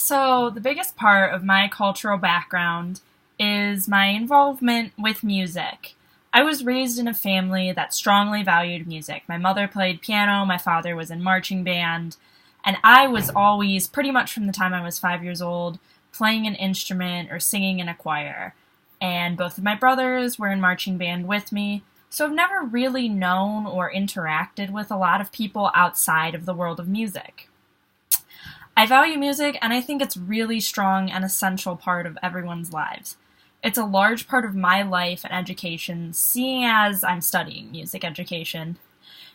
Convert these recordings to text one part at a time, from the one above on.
So, the biggest part of my cultural background is my involvement with music. I was raised in a family that strongly valued music. My mother played piano, my father was in marching band, and I was always, pretty much from the time I was 5 years old, playing an instrument or singing in a choir. And both of my brothers were in marching band with me, so I've never really known or interacted with a lot of people outside of the world of music. I value music, and I think it's really strong and essential part of everyone's lives. It's a large part of my life and education, seeing as I'm studying music education.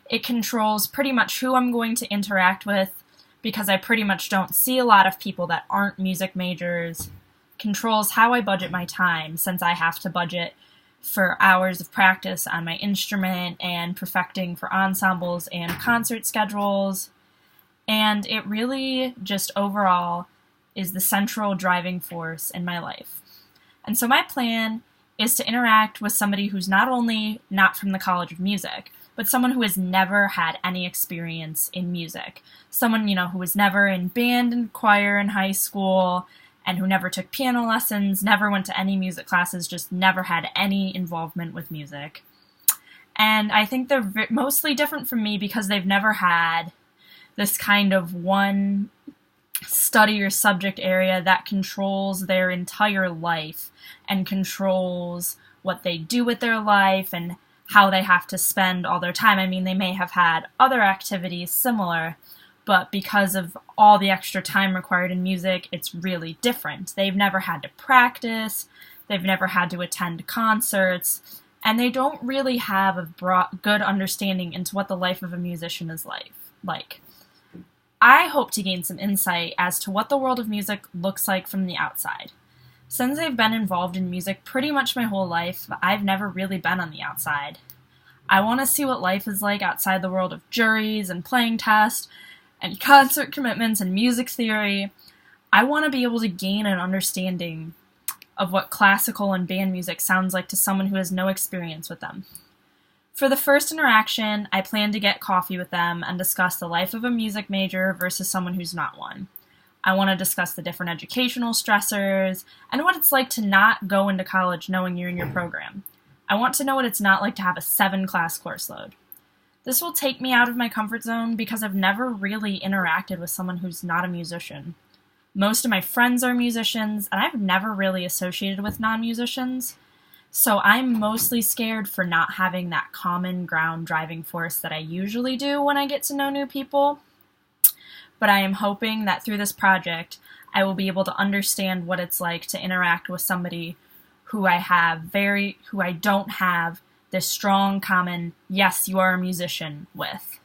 It controls pretty much who I'm going to interact with, because I pretty much don't see a lot of people that aren't music majors. Controls how I budget my time, since I have to budget for hours of practice on my instrument and perfecting for ensembles and concert schedules. And it really just overall is the central driving force in my life. And so my plan is to interact with somebody who's not only not from the College of Music, but someone who has never had any experience in music. Someone, who was never in band and choir in high school, and who never took piano lessons, never went to any music classes, just never had any involvement with music. And I think they're mostly different from me because they've never had this kind of one study or subject area that controls their entire life and controls what they do with their life and how they have to spend all their time. I mean, they may have had other activities similar, but because of all the extra time required in music, it's really different. They've never had to practice, they've never had to attend concerts, and they don't really have a good understanding into what the life of a musician is like. I hope to gain some insight as to what the world of music looks like from the outside. Since I've been involved in music pretty much my whole life, I've never really been on the outside. I want to see what life is like outside the world of juries and playing tests and concert commitments and music theory. I want to be able to gain an understanding of what classical and band music sounds like to someone who has no experience with them. For the first interaction, I plan to get coffee with them and discuss the life of a music major versus someone who's not one. I want to discuss the different educational stressors and what it's like to not go into college knowing you're in your program. I want to know what it's not like to have a 7-class course load. This will take me out of my comfort zone because I've never really interacted with someone who's not a musician. Most of my friends are musicians, and I've never really associated with non-musicians. So I'm mostly scared for not having that common ground driving force that I usually do when I get to know new people. But I am hoping that through this project, I will be able to understand what it's like to interact with somebody who I don't have this strong common, yes, you are a musician with.